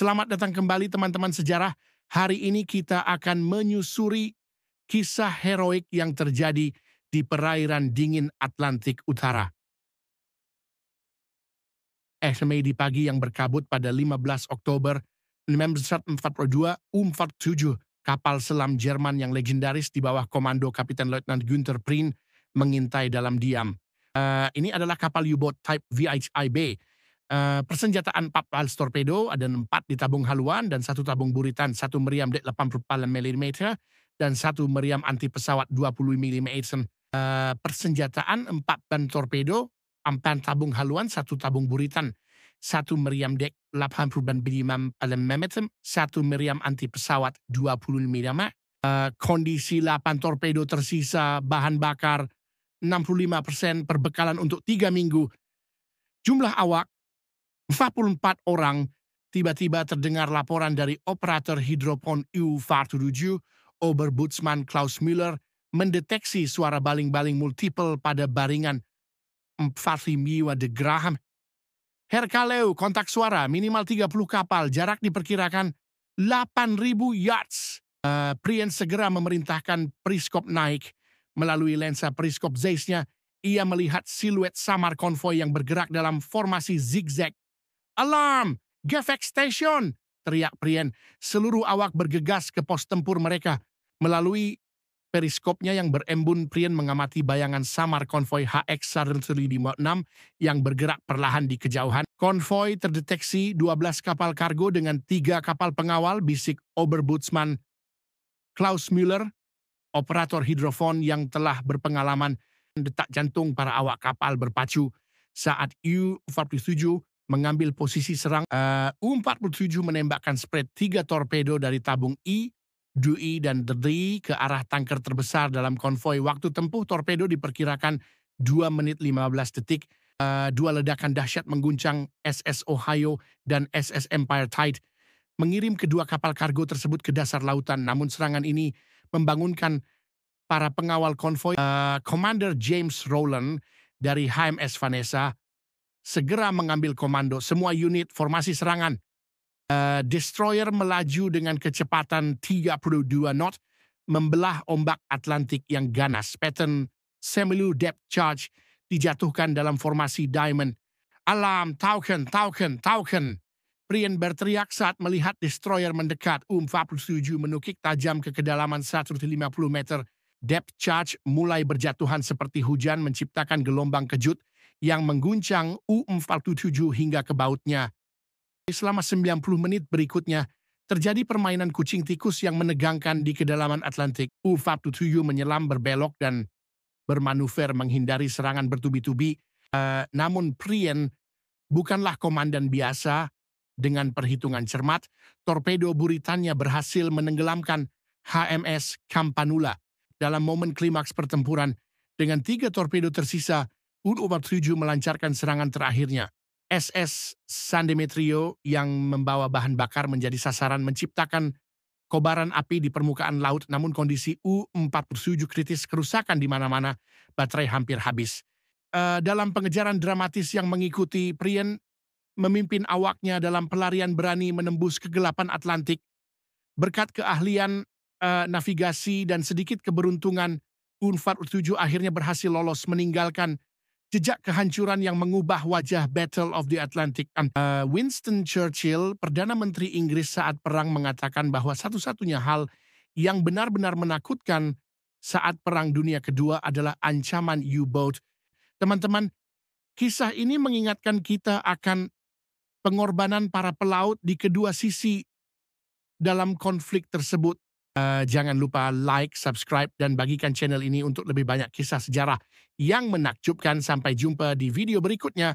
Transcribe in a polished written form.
Selamat datang kembali teman-teman sejarah. Hari ini kita akan menyusuri kisah heroik yang terjadi di perairan dingin Atlantik Utara. Di pagi yang berkabut pada 15 Oktober 1942, U-47, kapal selam Jerman yang legendaris di bawah komando Kapten Leutnant Günther Prien, mengintai dalam diam. Ini adalah kapal U-boat type VHIB. Persenjataan 4 balas torpedo, ada 4 di tabung haluan dan 1 tabung buritan, 1 meriam D84 mm dan 1 meriam anti pesawat 20 mm. Persenjataan 4 ban torpedo, 4 tabung haluan, 1 tabung buritan, 1 meriam dek 85 mm, 1 meriam anti pesawat 20 mm. Kondisi 8 torpedo tersisa, bahan bakar 65%, perbekalan untuk 3 minggu. Jumlah awak 44 orang. Tiba-tiba terdengar laporan dari operator hidropon U-47, Oberbootsman Klaus Müller, mendeteksi suara baling-baling multiple pada baringan 45 de Graham. Herr Kaleu, kontak suara, minimal 30 kapal, jarak diperkirakan 8.000 yards. Prien segera memerintahkan periskop naik. Melalui lensa periskop Zeiss-nya, ia melihat siluet samar konvoi yang bergerak dalam formasi zigzag. "Alarm! Gefecht Station!" teriak Prien. Seluruh awak bergegas ke pos tempur mereka. Melalui periskopnya yang berembun, Prien mengamati bayangan samar konvoi HX-156 yang bergerak perlahan di kejauhan. Konvoi terdeteksi 12 kapal kargo dengan 3 kapal pengawal, bisik Oberbootsman Klaus Müller, operator hidrofon yang telah berpengalaman. Detak jantung para awak kapal berpacu saat U-47 mengambil posisi serang. U-47 menembakkan spread 3 torpedo dari tabung I, Dui dan Dedi ke arah tanker terbesar dalam konvoi. Waktu tempuh torpedo diperkirakan 2 menit 15 detik. 2 ledakan dahsyat mengguncang SS Ohio dan SS Empire Tide, mengirim kedua kapal kargo tersebut ke dasar lautan. Namun serangan ini membangunkan para pengawal konvoi. Commander James Rowland dari HMS Vanessa segera mengambil komando. Semua unit formasi serangan. Destroyer melaju dengan kecepatan 32 knot, membelah ombak Atlantik yang ganas. Pattern Semilu Depth Charge dijatuhkan dalam formasi diamond. "Alarm, tauken, tauken, tauken!" Prien berteriak saat melihat destroyer mendekat. U-47 menukik tajam ke kedalaman 150 meter. Depth charge mulai berjatuhan seperti hujan, menciptakan gelombang kejut yang mengguncang U-47 hingga ke bautnya. Selama 90 menit berikutnya, terjadi permainan kucing tikus yang menegangkan di kedalaman Atlantik. U-47 menyelam, berbelok, dan bermanuver menghindari serangan bertubi-tubi. Namun Prien bukanlah komandan biasa. Dengan perhitungan cermat, torpedo buritannya berhasil menenggelamkan HMS Campanula. Dalam momen klimaks pertempuran, dengan 3 torpedo tersisa, U-47 melancarkan serangan terakhirnya. SS San Demetrio yang membawa bahan bakar menjadi sasaran, menciptakan kobaran api di permukaan laut. Namun kondisi U-47 kritis, kerusakan di mana-mana, baterai hampir habis. Dalam pengejaran dramatis yang mengikuti, Prien memimpin awaknya dalam pelarian berani menembus kegelapan Atlantik. Berkat keahlian navigasi dan sedikit keberuntungan, U-47 akhirnya berhasil lolos, meninggalkan jejak kehancuran yang mengubah wajah Battle of the Atlantic. Winston Churchill, Perdana Menteri Inggris saat perang, mengatakan bahwa satu-satunya hal yang benar-benar menakutkan saat Perang Dunia Kedua adalah ancaman U-boat. Teman-teman, kisah ini mengingatkan kita akan pengorbanan para pelaut di kedua sisi dalam konflik tersebut. Jangan lupa like, subscribe, dan bagikan channel ini untuk lebih banyak kisah sejarah yang menakjubkan. Sampai jumpa di video berikutnya.